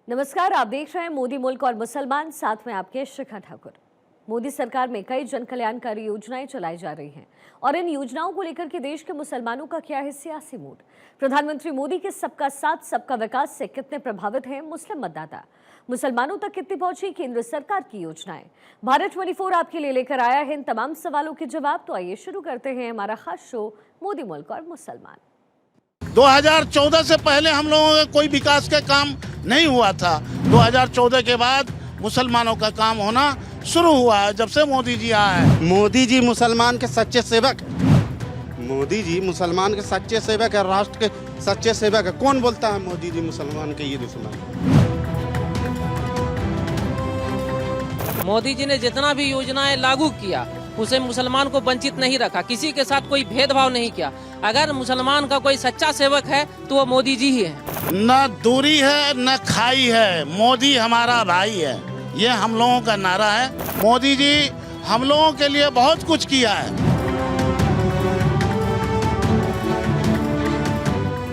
नमस्कार, आप देख रहे हैं मोदी मुल्क और मुसलमान, साथ में आपके शिखा ठाकुर। मोदी सरकार में कई जन कल्याणकारी योजनाएं चलाई जा रही हैं और इन योजनाओं को लेकर के देश के मुसलमानों का क्या है सियासी मूड। प्रधानमंत्री मोदी के सबका साथ सबका विकास से कितने प्रभावित हैं मुस्लिम मतदाता, मुसलमानों तक कितनी पहुंची केंद्र सरकार की योजनाएं। भारत 24 आपके लिए लेकर आया है इन तमाम सवालों के जवाब। तो आइए शुरू करते हैं हमारा खास शो मोदी मुल्क और मुसलमान। 2014 से पहले हम लोगों का कोई विकास का काम नहीं हुआ था। 2014 के बाद मुसलमानों का काम होना शुरू हुआ है जब से मोदी जी आए हैं। मोदी जी मुसलमान के सच्चे सेवक है। मोदी जी मुसलमान के सच्चे सेवक है, राष्ट्र के सच्चे सेवक है। कौन बोलता है मोदी जी मुसलमान के ये दुश्मन? मोदी जी ने जितना भी योजनाएं लागू किया उसे मुसलमान को वंचित नहीं रखा, किसी के साथ कोई भेदभाव नहीं किया। अगर मुसलमान का कोई सच्चा सेवक है तो वो मोदी जी ही है। न दूरी है न खाई है, मोदी हमारा भाई है, ये हम लोगों का नारा है। मोदी जी हम लोगों के लिए बहुत कुछ किया है।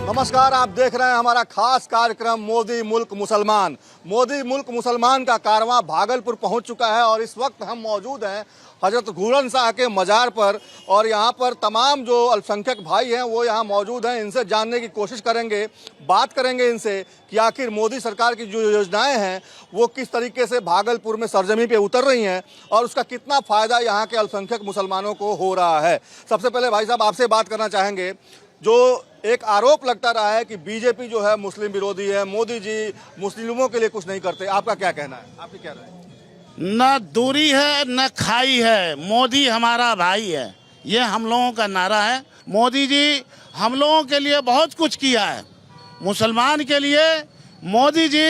नमस्कार, आप देख रहे हैं हमारा खास कार्यक्रम मोदी मुल्क मुसलमान। मोदी मुल्क मुसलमान का कारवां भागलपुर पहुंच चुका है और इस वक्त हम मौजूद हैं हजरत घूरन शाह के मज़ार पर और यहाँ पर तमाम जो अल्पसंख्यक भाई हैं वो यहाँ मौजूद हैं। इनसे जानने की कोशिश करेंगे, बात करेंगे इनसे कि आखिर मोदी सरकार की जो योजनाएं हैं वो किस तरीके से भागलपुर में सरजमी पे उतर रही हैं और उसका कितना फ़ायदा यहाँ के अल्पसंख्यक मुसलमानों को हो रहा है। सबसे पहले भाई साहब आपसे बात करना चाहेंगे, जो एक आरोप लगता रहा है कि बीजेपी जो है मुस्लिम विरोधी है, मोदी जी मुस्लिमों के लिए कुछ नहीं करते, आपका क्या कहना है? आपकी क्या राय है? न दूरी है न खाई है, मोदी हमारा भाई है, ये हम लोगों का नारा है। मोदी जी हम लोगों के लिए बहुत कुछ किया है। मुसलमान के लिए मोदी जी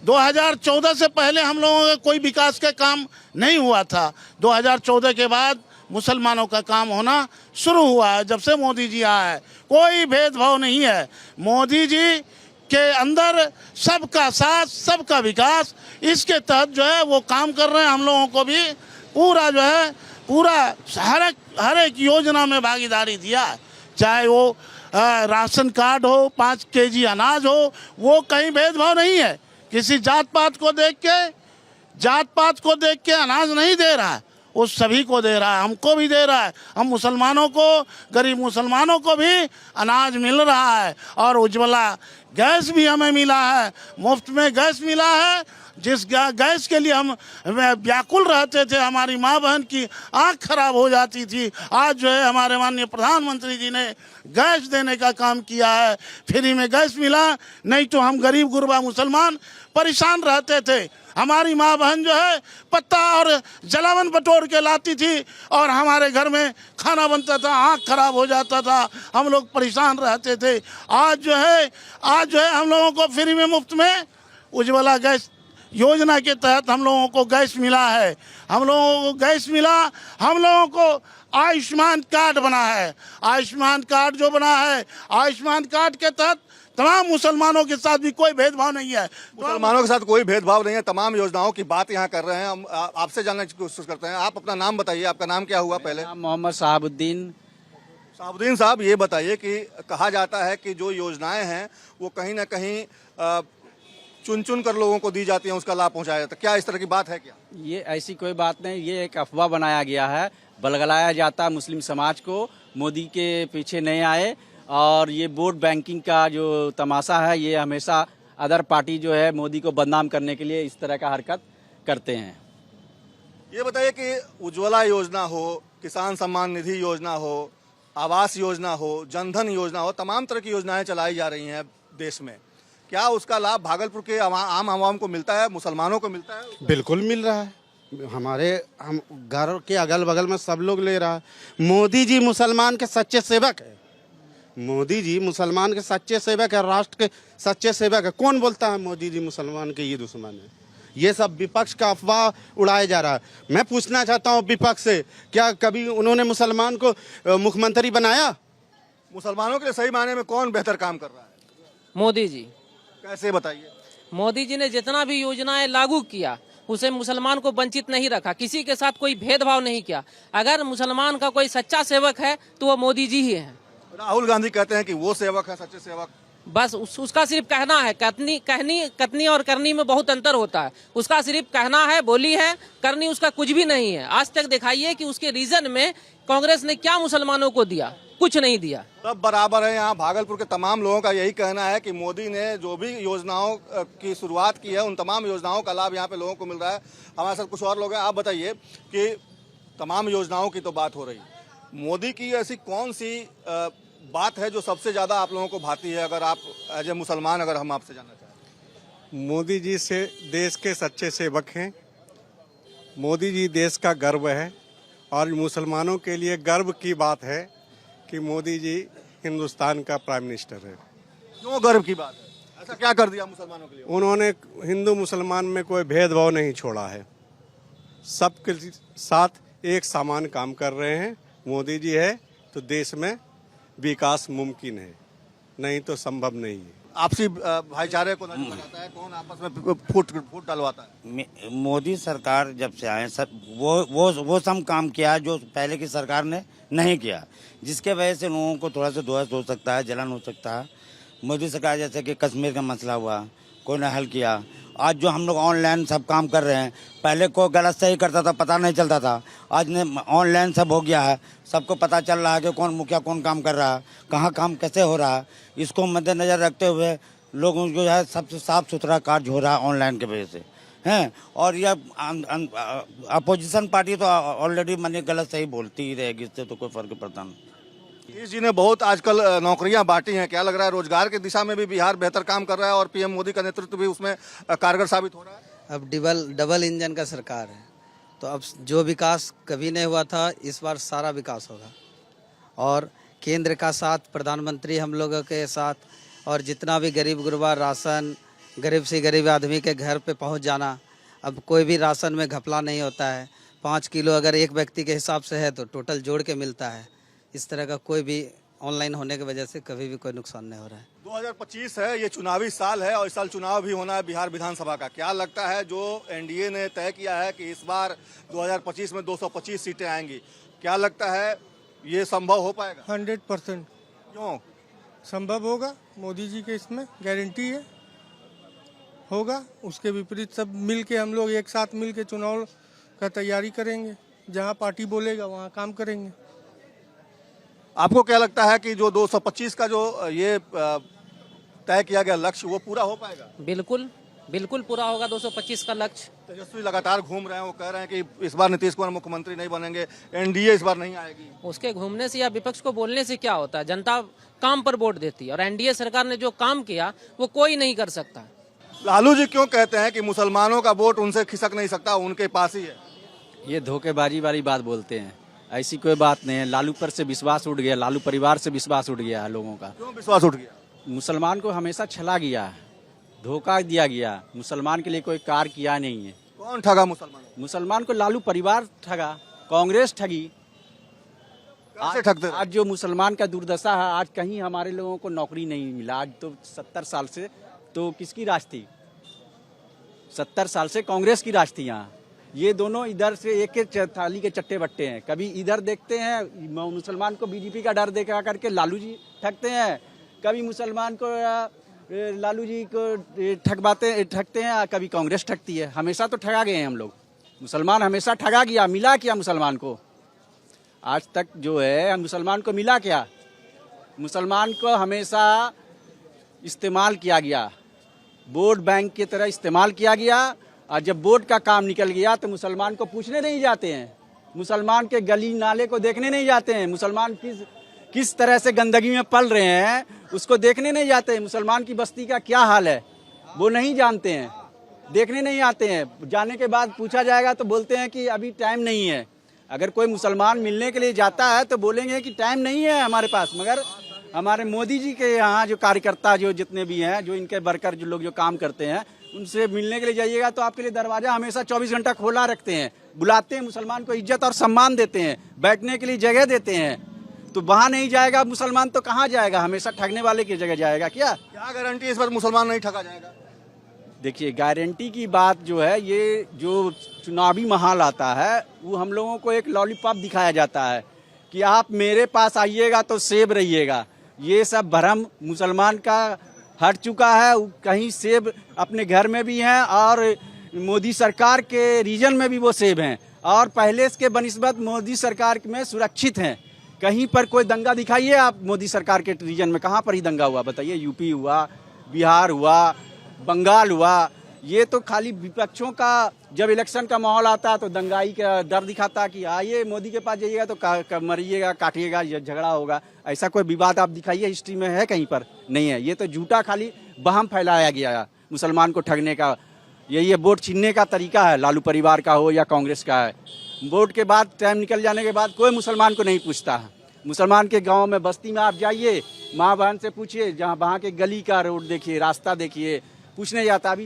2014 से पहले हम लोगों का कोई विकास का काम नहीं हुआ था। 2014 के बाद मुसलमानों का काम होना शुरू हुआ है जब से मोदी जी आए हैं। कोई भेदभाव नहीं है। मोदी जी के अंदर सबका साथ सबका विकास, इसके तहत जो है वो काम कर रहे हैं। हम लोगों को भी पूरा जो है पूरा हर एक योजना में भागीदारी दिया है, चाहे वो राशन कार्ड हो, 5 केजी अनाज हो, वो कहीं भेदभाव नहीं है। किसी जात पात को देख के अनाज नहीं दे रहा है, वो सभी को दे रहा है, हमको भी दे रहा है। हम मुसलमानों को, गरीब मुसलमानों को भी अनाज मिल रहा है और उज्ज्वला गैस भी हमें मिला है, मुफ्त में गैस मिला है। जिस गैस के लिए हम व्याकुल रहते थे, हमारी माँ बहन की आँख खराब हो जाती थी, आज जो है हमारे माननीय प्रधानमंत्री जी ने गैस देने का काम किया है। फ्री में गैस मिला, नहीं तो हम गरीब गुरबा मुसलमान परेशान रहते थे। हमारी माँ बहन जो है पत्ता और जलावन बटोर के लाती थी और हमारे घर में खाना बनता था, आँख खराब हो जाता था, हम लोग परेशान रहते थे। आज जो है हम लोगों को फ्री में मुफ्त में उज्ज्वला गैस योजना के तहत हम लोगों को गैस मिला है। हम लोगों को गैस मिला, हम लोगों को आयुष्मान कार्ड बना है। आयुष्मान कार्ड जो बना है, आयुष्मान कार्ड के तहत तमाम मुसलमानों के साथ भी कोई भेदभाव नहीं है। मुसलमानों के साथ कोई भेदभाव नहीं है, तमाम योजनाओं की बात यहाँ कर रहे हैं। हम आपसे जानने की कोशिश करते हैं। आप अपना नाम बताइए, आपका नाम क्या हुआ पहले? मोहम्मद साहबुद्दीन साहब, ये बताइए कि कहा जाता है कि जो योजनाएं हैं वो कहीं ना कहीं चुन चुन कर लोगों को दी जाती हैं, उसका लाभ पहुंचाया जाता है, क्या इस तरह की बात है क्या? ये ऐसी कोई बात नहीं, ये एक अफवाह बनाया गया है, बलगलाया जाता है मुस्लिम समाज को। मोदी के पीछे नहीं आए और ये वोट बैंकिंग का जो तमाशा है, ये हमेशा अदर पार्टी जो है मोदी को बदनाम करने के लिए इस तरह का हरकत करते हैं। ये बताइए कि उज्ज्वला योजना हो, किसान सम्मान निधि योजना हो, आवास योजना हो, जनधन योजना हो, तमाम तरह की योजनाएं चलाई जा रही हैं देश में, क्या उसका लाभ भागलपुर के आम आवाम को मिलता है, मुसलमानों को मिलता है? बिल्कुल मिल रहा है। हम घर के अगल बगल में सब लोग ले रहा है। मोदी जी मुसलमान के सच्चे सेवक है। मोदी जी मुसलमान के सच्चे सेवक है, राष्ट्र के सच्चे सेवक है। कौन बोलता है मोदी जी मुसलमान के ये दुश्मन है? ये सब विपक्ष का अफवाह उड़ाया जा रहा है। मैं पूछना चाहता हूँ विपक्ष से, क्या कभी उन्होंने मुसलमान को मुख्यमंत्री बनाया? मुसलमानों के लिए सही मायने में कौन बेहतर काम कर रहा है? मोदी जी। कैसे बताइए? मोदी जी ने जितना भी योजनाएं लागू किया उसे मुसलमान को वंचित नहीं रखा, किसी के साथ कोई भेदभाव नहीं किया। अगर मुसलमान का कोई सच्चा सेवक है तो वो मोदी जी ही है। राहुल गांधी कहते हैं कि वो सेवक है, सच्चे सेवक। बस उसका सिर्फ कहना है। कथनी और करनी में बहुत अंतर होता है। उसका सिर्फ कहना है, बोली है, करनी उसका कुछ भी नहीं है। आज तक दिखाइए कि उसके रीजन में कांग्रेस ने क्या मुसलमानों को दिया, कुछ नहीं दिया। सब बराबर है। यहाँ भागलपुर के तमाम लोगों का यही कहना है कि मोदी ने जो भी योजनाओं की शुरुआत की है, उन तमाम योजनाओं का लाभ यहाँ पे लोगों को मिल रहा है। हमारे साथ कुछ और लोग हैं। आप बताइए कि तमाम योजनाओं की तो बात हो रही, मोदी की ऐसी कौन सी बात है जो सबसे ज़्यादा आप लोगों को भाती है? अगर आप एज ए मुसलमान अगर हम आपसे जानना चाहें। मोदी जी से देश के सच्चे सेवक हैं। मोदी जी देश का गर्व है और मुसलमानों के लिए गर्व की बात है कि मोदी जी हिंदुस्तान का प्राइम मिनिस्टर है। क्यों गर्व की बात है? ऐसा क्या कर दिया मुसलमानों के लिए? उन्होंने हिंदू मुसलमान में कोई भेदभाव नहीं छोड़ा है। सबके साथ एक समान काम कर रहे हैं। मोदी जी है तो देश में विकास मुमकिन है, नहीं तो संभव नहीं है। आपसी भाईचारे को नजर आता है, कौन आपस में फूट डलवाता है? मोदी सरकार जब से आए सब वो सब काम किया जो पहले की सरकार ने नहीं किया, जिसके वजह से लोगों को थोड़ा सा दोष हो सकता है, जलन हो सकता है। मोदी सरकार जैसे कि कश्मीर का मसला हुआ, कोई ने हल किया। आज जो हम लोग ऑनलाइन सब काम कर रहे हैं, पहले कोई गलत सही करता था, पता नहीं चलता था। आज ने ऑनलाइन सब हो गया है, सबको पता चल रहा है कि कौन मुखिया कौन काम कर रहा है, कहाँ काम कैसे हो रहा है। इसको मद्देनजर रखते हुए लोगों को जो है सबसे साफ सुथरा कार्य हो रहा है ऑनलाइन के वजह से हैं। और यह अपोजिशन पार्टी तो ऑलरेडी मैंने गलत सही बोलती ही रहेगी, इससे तो कोई फर्क पड़ता नहीं। नीतीश जी ने बहुत आजकल नौकरियां बांटी हैं, क्या लग रहा है रोजगार की दिशा में भी बिहार बेहतर काम कर रहा है और पीएम मोदी का नेतृत्व भी उसमें कारगर साबित हो रहा है? अब डबल इंजन का सरकार है, तो अब जो विकास कभी नहीं हुआ था, इस बार सारा विकास होगा। और केंद्र का साथ, प्रधानमंत्री हम लोगों के साथ, और जितना भी गरीब गुरबा राशन, गरीब से गरीब आदमी के घर पे पहुंच जाना। अब कोई भी राशन में घपला नहीं होता है। 5 किलो अगर एक व्यक्ति के हिसाब से है तो टोटल जोड़ के मिलता है। इस तरह का कोई भी ऑनलाइन होने की वजह से कभी भी कोई नुकसान नहीं हो रहा है। 2025 है, ये चुनावी साल है और इस साल चुनाव भी होना है बिहार विधानसभा का। क्या लगता है जो एनडीए ने तय किया है कि इस बार 2025 में 225 सीटें आएंगी, क्या लगता है ये संभव हो पाएगा? 100% क्यों संभव होगा? मोदी जी के इसमें गारंटी है, होगा। उसके विपरीत सब मिल के, हम लोग एक साथ मिल के चुनाव का तैयारी करेंगे। जहां पार्टी बोलेगा वहां काम करेंगे। आपको क्या लगता है कि जो 225 का जो ये तय किया गया लक्ष्य, वो पूरा हो पाएगा? बिल्कुल पूरा होगा 225 का लक्ष्य। तेजस्वी लगातार घूम रहे हैं, वो कह रहे हैं कि इस बार नीतीश कुमार मुख्यमंत्री नहीं बनेंगे, एनडीए इस बार नहीं आएगी। उसके घूमने से या विपक्ष को बोलने से क्या होता है? जनता काम पर वोट देती है और एनडीए सरकार ने जो काम किया वो कोई नहीं कर सकता। लालू जी क्यों कहते हैं कि मुसलमानों का वोट उनसे खिसक नहीं सकता, उनके पास ही है? ये धोखेबाजी वाली बात बोलते हैं, ऐसी कोई बात नहीं है। लालू पर से विश्वास उठ गया, लालू परिवार से विश्वास उठ गया है लोगों का। क्यों विश्वास उठ गया? मुसलमान को हमेशा छला गया है, धोखा दिया गया। मुसलमान के लिए कोई कार्य किया नहीं है। कौन ठगा मुसलमान? मुसलमान को लालू परिवार ठगा, कांग्रेस ठगी। कैसे ठगते? आज जो मुसलमान का दुर्दशा है, आज कहीं हमारे लोगों को नौकरी नहीं मिला। आज तो 70 साल से तो किसकी राज थी? 70 साल से कांग्रेस की राज थी यहाँ। ये दोनों इधर से एक एक थाली के चट्टे बट्टे हैं। कभी इधर देखते हैं मुसलमान को बीजेपी का डर देखा करके लालू जी ठगते हैं, कभी मुसलमान को लालू जी को ठगते हैं, कभी कांग्रेस ठगती है। हमेशा तो ठगा गए हैं हम लोग। मुसलमान हमेशा ठगा गया, मिला क्या मुसलमान को? आज तक जो है मुसलमान को मिला क्या? मुसलमान को हमेशा इस्तेमाल किया गया, वोट बैंक की तरह इस्तेमाल किया गया। और जब वोट का काम निकल गया तो मुसलमान को पूछने नहीं जाते हैं, मुसलमान के गली नाले को देखने नहीं जाते हैं, मुसलमान किस तरह से गंदगी में पल रहे हैं उसको देखने नहीं जाते हैं। मुसलमान की बस्ती का क्या हाल है वो नहीं जानते हैं, देखने नहीं आते हैं। जाने के बाद पूछा जाएगा तो बोलते हैं कि अभी टाइम नहीं है। अगर कोई मुसलमान मिलने के लिए जाता है तो बोलेंगे कि टाइम नहीं है हमारे पास। मगर हमारे मोदी जी के यहाँ जो कार्यकर्ता जो जितने भी हैं, जो इनके वर्कर जो लोग जो काम करते हैं, उनसे मिलने के लिए जाइएगा तो आपके लिए दरवाजा हमेशा 24 घंटा खोला रखते हैं, बुलाते हैं, मुसलमान को इज्जत और सम्मान देते हैं, बैठने के लिए जगह देते हैं। तो वहाँ नहीं जाएगा मुसलमान तो कहाँ जाएगा? हमेशा ठगने वाले की जगह जाएगा। क्या गारंटी इस बार मुसलमान नहीं ठगा जाएगा? देखिए, गारंटी की बात जो है, ये जो चुनावी माहौल आता है वो हम लोगों को एक लॉलीपॉप दिखाया जाता है कि आप मेरे पास आइएगा तो सेब रहिएगा। ये सब भ्रम मुसलमान का हट चुका है। कहीं सेब अपने घर में भी हैं और मोदी सरकार के रीजन में भी वो सेब हैं और पहले के बनिस्बत मोदी सरकार में सुरक्षित हैं। कहीं पर कोई दंगा दिखाइए आप मोदी सरकार के रीजन में, कहाँ पर ही दंगा हुआ बताइए? यूपी हुआ, बिहार हुआ, बंगाल हुआ। ये तो खाली विपक्षों का जब इलेक्शन का माहौल आता है तो दंगाई का डर दिखाता कि आइए मोदी के पास जाइएगा तो मरिएगा, काटिएगा, ये झगड़ा होगा। ऐसा कोई विवाद आप दिखाइए हिस्ट्री में है कहीं पर? नहीं है। ये तो झूठा खाली बहम फैलाया गया है मुसलमान को ठगने का। ये वोट छीनने का तरीका है, लालू परिवार का हो या कांग्रेस का है। वोट के बाद टाइम निकल जाने के बाद कोई मुसलमान को नहीं पूछता है। मुसलमान के गांव में बस्ती में आप जाइए, माँ बहन से पूछिए, जहाँ वहाँ के गली का रोड देखिए, रास्ता देखिए, पूछने जाता।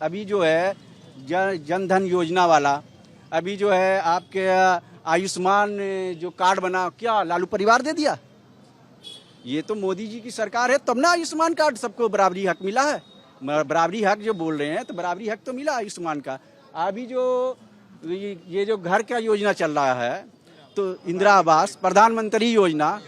अभी जो है जन धन योजना वाला, अभी जो है आपके आयुष्मान जो कार्ड बना, क्या लालू परिवार दे दिया? ये तो मोदी जी की सरकार है तब ना आयुष्मान कार्ड सबको बराबरी हक मिला है। बराबरी हक जो बोल रहे हैं तो बराबरी हक तो मिला आयुष्मान का। अभी जो ये जो घर का योजना चल रहा है तो इंदिरा आवास, प्रधानमंत्री योजना,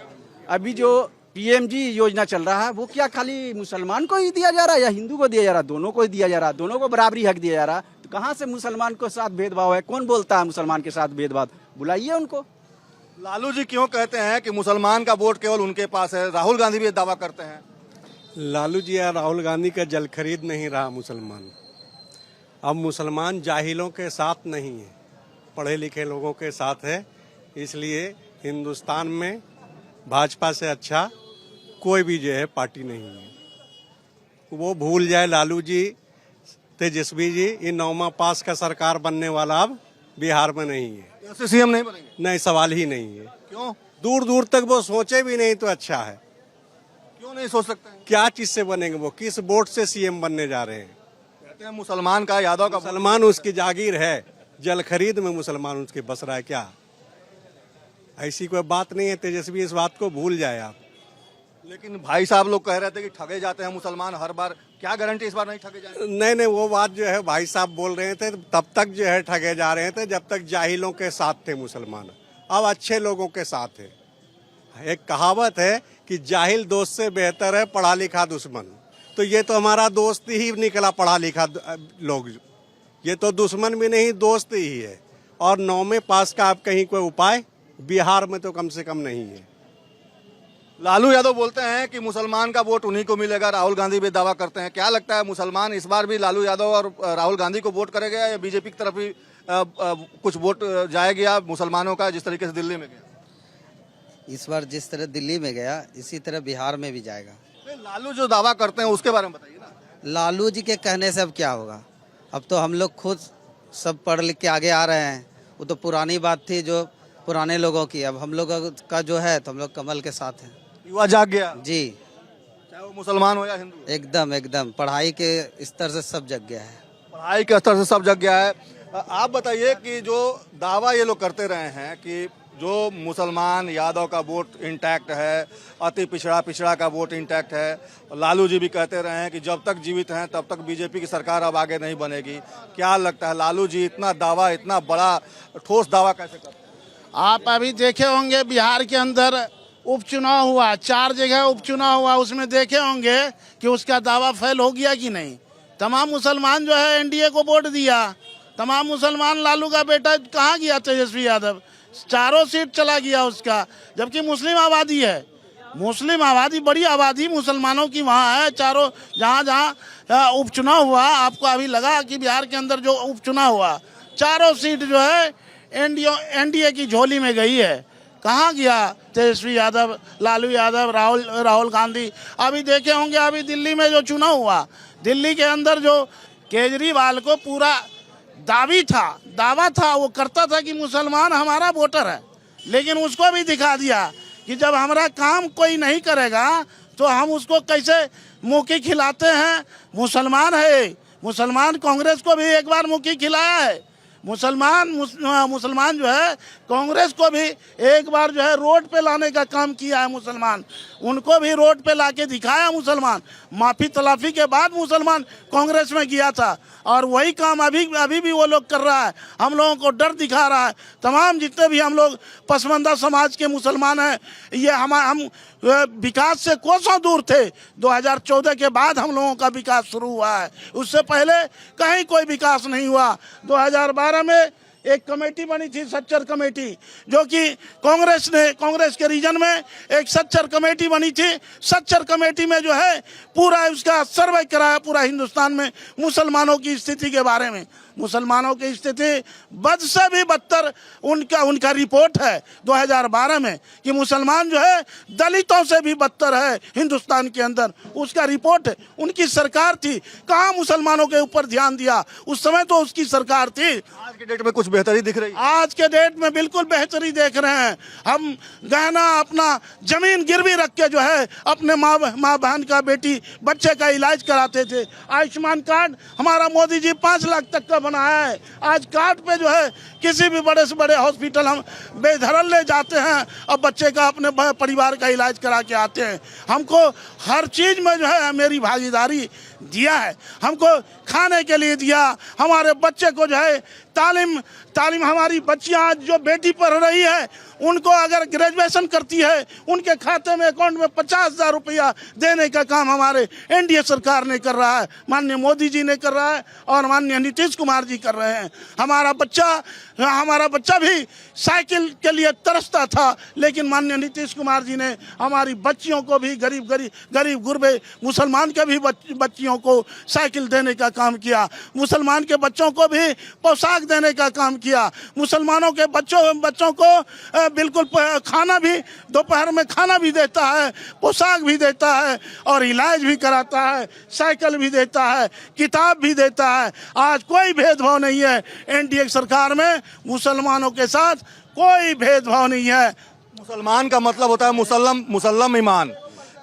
अभी जो पीएमजी योजना चल रहा है वो क्या खाली मुसलमान को ही दिया जा रहा है या हिंदू को दिया जा रहा है? दोनों को ही दिया जा रहा है, दोनों को बराबरी हक दिया जा रहा है। तो कहाँ से मुसलमान के साथ भेदभाव है? कौन बोलता है मुसलमान के साथ भेदभाव? बुलाइए उनको। लालू जी क्यों कहते हैं कि मुसलमान का वोट केवल उनके पास है? राहुल गांधी भी ये दावा करते हैं। लालू जी या राहुल गांधी का जल खरीद नहीं रहा मुसलमान। अब मुसलमान जाहिलों के साथ नहीं है, पढ़े लिखे लोगों के साथ है। इसलिए हिंदुस्तान में भाजपा से अच्छा कोई भी जो है पार्टी नहीं है। वो भूल जाए लालू जी, तेजस्वी जी, ये 9वां पास का सरकार बनने वाला अब बिहार में नहीं है। ऐसे सीएम नहीं बनेंगे? नहीं, सवाल ही नहीं है। क्यों? दूर दूर तक वो सोचे भी नहीं तो अच्छा है। क्यों नहीं सोच सकते हैं? क्या चीज से बनेंगे? वो किस वोट से सीएम बनने जा रहे हैं? कहते हैं मुसलमान का, यादव का। मुसलमान उसकी जागीर है, जल खरीद में मुसलमान उसके बस रहा है क्या? ऐसी कोई बात नहीं है। तेजस्वी इस बात को भूल जाए आप। लेकिन भाई साहब लोग कह रहे थे कि ठगे जाते हैं मुसलमान हर बार। क्या गारंटी इस बार नहीं ठगे जाएंगे? नहीं, वो बात जो है भाई साहब बोल रहे थे तब तक जो है ठगे जा रहे थे जब तक जाहिलों के साथ थे मुसलमान। अब अच्छे लोगों के साथ है। एक कहावत है कि जाहिल दोस्त से बेहतर है पढ़ा लिखा दुश्मन। तो ये तो हमारा दोस्त ही निकला, पढ़ा लिखा लोग। ये तो दुश्मन भी नहीं, दोस्त ही है। और 9वें पास का आप कहीं कोई उपाय बिहार में तो कम से कम नहीं है। लालू यादव बोलते हैं कि मुसलमान का वोट उन्हीं को मिलेगा। राहुल गांधी भी दावा करते हैं। क्या लगता है, मुसलमान इस बार भी लालू यादव और राहुल गांधी को वोट करेगा या बीजेपी की तरफ भी कुछ वोट जाएगा मुसलमानों का, जिस तरीके से दिल्ली में गया? इस बार जिस तरह दिल्ली में गया इसी तरह बिहार में भी जाएगा। लालू जो दावा करते हैं उसके बारे में बताइए ना। लालू जी के कहने से अब क्या होगा? अब तो हम लोग खुद सब पढ़ लिख के आगे आ रहे हैं। वो तो पुरानी बात थी जो पुराने लोगों की। अब हम लोग का जो है तो हम लोग कमल के साथ हैं। युवा जाग गया जी, चाहे वो मुसलमान हो या हिंदू। एकदम पढ़ाई के स्तर से सब जग गया है। पढ़ाई के स्तर से सब जग गया है। आप बताइए कि जो दावा ये लोग करते रहे हैं कि जो मुसलमान यादव का वोट इंटैक्ट है, अति पिछड़ा का वोट इंटैक्ट है। लालू जी भी कहते रहे हैं कि जब तक जीवित हैं तब तक बीजेपी की सरकार अब आगे नहीं बनेगी। क्या लगता है लालू जी इतना दावा, इतना बड़ा ठोस दावा कैसे करते हैं? आप अभी देखे होंगे बिहार के अंदर उपचुनाव हुआ, 4 जगह उपचुनाव हुआ, उसमें देखे होंगे कि उसका दावा फेल हो गया कि नहीं। तमाम मुसलमान जो है एनडीए को वोट दिया। तमाम मुसलमान लालू का बेटा कहाँ गया तेजस्वी यादव? 4 सीट चला गया उसका, जबकि मुस्लिम आबादी है। मुस्लिम आबादी, बड़ी आबादी मुसलमानों की वहाँ है। चारों जहाँ उपचुनाव हुआ, आपको अभी लगा कि बिहार के अंदर जो उपचुनाव हुआ 4 सीट जो है एनडीए की झोली में गई है। कहाँ गया तेजस्वी यादव, लालू यादव, राहुल गांधी? अभी देखे होंगे अभी दिल्ली में जो चुनाव हुआ, दिल्ली के अंदर जो केजरीवाल को पूरा दावा था, वो करता था कि मुसलमान हमारा वोटर है, लेकिन उसको भी दिखा दिया कि जब हमारा काम कोई नहीं करेगा तो हम उसको कैसे मुक्की खिलाते हैं। मुसलमान है, मुसलमान कांग्रेस को भी एक बार मुक्की खिलाया है। मुसलमान जो है कांग्रेस को भी एक बार जो है रोड पे लाने का काम किया है। मुसलमान उनको भी रोड पे लाके दिखाया। मुसलमान माफी तलाफी के बाद मुसलमान कांग्रेस में गया था और वही काम अभी भी वो लोग कर रहा है। हम लोगों को डर दिखा रहा है। तमाम जितने भी हम लोग पसमानदा समाज के मुसलमान हैं, ये हम विकास से कोसों दूर थे। 2014 के बाद हम लोगों का विकास शुरू हुआ है, उससे पहले कहीं कोई विकास नहीं हुआ। 2012 में एक कमेटी बनी थी, सच्चर कमेटी, जो कि कांग्रेस के रीजन में एक सच्चर कमेटी बनी थी। सच्चर कमेटी में जो है पूरा उसका सर्वे कराया पूरा हिंदुस्तान में मुसलमानों की स्थिति के बारे में। मुसलमानों की स्थिति बद से भी बदतर उनका रिपोर्ट है 2012 में कि मुसलमान जो है दलितों से भी बदतर है हिंदुस्तान के अंदर। उसका रिपोर्ट है। उनकी सरकार थी, कहाँ मुसलमानों के ऊपर ध्यान दिया? उस समय तो उसकी सरकार थी। आज के डेट में कुछ बेहतरी दिख रही है? आज के डेट में बिल्कुल बेहतरी देख रहे हैं। हम गहना अपना जमीन गिरवी रख के जो है अपने माँ बहन का बेटी बच्चे का इलाज कराते थे। आयुष्मान कार्ड हमारा मोदी जी 5 लाख तक का बनाया है। आज कार्ड पे जो है किसी भी बड़े से बड़े हॉस्पिटल हम बेधड़क ले जाते हैं और बच्चे का अपने परिवार का इलाज करा के आते हैं। हमको हर चीज में जो है मेरी भागीदारी दिया है। हमको खाने के लिए दिया, हमारे बच्चे को जो है तालीम हमारी बच्चियां आज जो बेटी पढ़ रही है उनको अगर ग्रेजुएशन करती है उनके खाते में अकाउंट में 50,000 रुपया देने का काम हमारे एनडीए सरकार ने कर रहा है, माननीय मोदी जी ने कर रहा है और माननीय नीतीश कुमार जी कर रहे हैं। हमारा बच्चा भी साइकिल के लिए तरसता था, लेकिन माननीय नीतीश कुमार जी ने हमारी बच्चियों को भी गरीब गुरबे मुसलमान के भी बच्चियों को साइकिल देने का काम किया। मुसलमान के बच्चों को भी पोशाक देने का काम किया। मुसलमानों के बच्चों को बिल्कुल खाना भी दोपहर में खाना भी देता है, पोशाक भी देता है और इलाज भी कराता है, साइकिल भी देता है, किताब भी देता है। आज कोई भेदभाव नहीं है। एनडीए सरकार में मुसलमानों के साथ कोई भेदभाव नहीं है। मुसलमान का मतलब होता है मुसल्लम ईमान।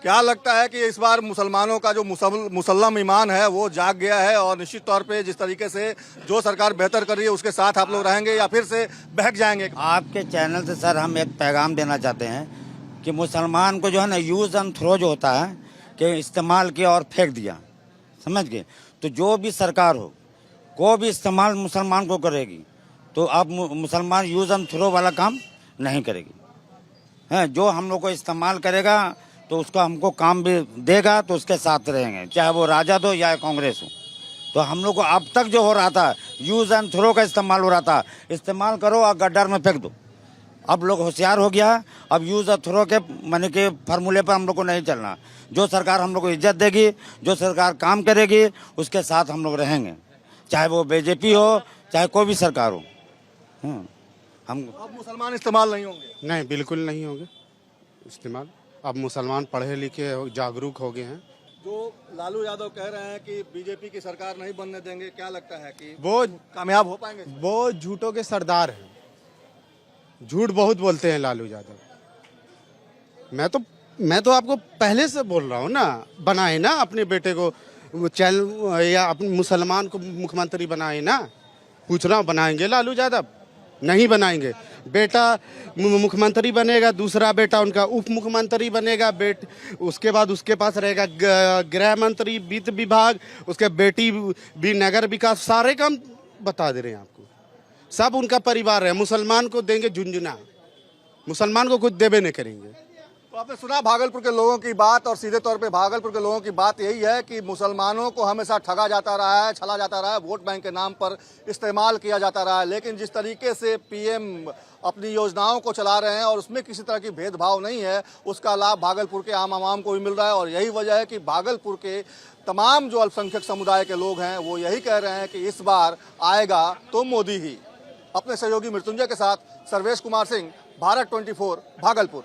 क्या लगता है कि इस बार मुसलमानों का जो मुसल्लम ईमान है वो जाग गया है और निश्चित तौर पे जिस तरीके से जो सरकार बेहतर कर रही है उसके साथ आप लोग रहेंगे या फिर से बहक जाएंगे? आपके चैनल से सर हम एक पैगाम देना चाहते हैं कि मुसलमान को जो है ना यूज़ एंड थ्रो जो होता है कि इस्तेमाल किया और फेंक दिया, समझ गए? तो जो भी सरकार हो को भी इस्तेमाल मुसलमान को करेगी तो अब मुसलमान यूज़ एंड थ्रो वाला काम नहीं करेगी। हैं, जो हम लोग को इस्तेमाल करेगा तो उसका हमको काम भी देगा तो उसके साथ रहेंगे, चाहे वो राजद हो या कांग्रेस हो। तो हम लोग को अब तक जो हो रहा था यूज़ एंड थ्रो का इस्तेमाल हो रहा था, इस्तेमाल करो और गड्ढर में फेंक दो। अब लोग होशियार हो गया। अब यूज़ एंड थ्रो के माने के फार्मूले पर हम लोग को नहीं चलना। जो सरकार हम लोग को इज्जत देगी, जो सरकार काम करेगी उसके साथ हम लोग रहेंगे, चाहे वो बीजेपी हो चाहे कोई भी सरकार हो। हम अब मुसलमान इस्तेमाल नहीं होंगे? नहीं, बिल्कुल नहीं होंगे इस्तेमाल। अब मुसलमान पढ़े लिखे जागरूक हो गए हैं। जो लालू यादव कह रहे हैं कि बीजेपी की सरकार नहीं बनने देंगे, क्या लगता है कि वो कामयाब हो पाएंगे? वो झूठों के सरदार हैं, झूठ बहुत बोलते हैं लालू यादव। मैं तो आपको पहले से बोल रहा हूँ ना, बनाए ना अपने बेटे को चैनल या अपने मुसलमान को मुख्यमंत्री बनाए ना। पूछ रहा हूँ, बनाएंगे लालू यादव? नहीं बनाएंगे। बेटा मुख्यमंत्री बनेगा, दूसरा बेटा उनका उप मुख्यमंत्री बनेगा, उसके बाद उसके पास रहेगा गृह मंत्री, वित्त विभाग, उसके बेटी भी नगर विकास, सारे काम बता दे रहे हैं आपको। सब उनका परिवार है। मुसलमान को देंगे झुंझुना, मुसलमान को कुछ देवे नहीं करेंगे। तो आपने सुना भागलपुर के लोगों की बात और सीधे तौर पे भागलपुर के लोगों की बात यही है कि मुसलमानों को हमेशा ठगा जाता रहा है, छला जाता रहा है, वोट बैंक के नाम पर इस्तेमाल किया जाता रहा है। लेकिन जिस तरीके से पीएम अपनी योजनाओं को चला रहे हैं और उसमें किसी तरह की भेदभाव नहीं है, उसका लाभ भागलपुर के आम आवाम को भी मिल रहा है। और यही वजह है कि भागलपुर के तमाम जो अल्पसंख्यक समुदाय के लोग हैं वो यही कह रहे हैं कि इस बार आएगा तो मोदी ही। अपने सहयोगी मृत्युंजय के साथ सर्वेश कुमार सिंह, भारत 24, भागलपुर।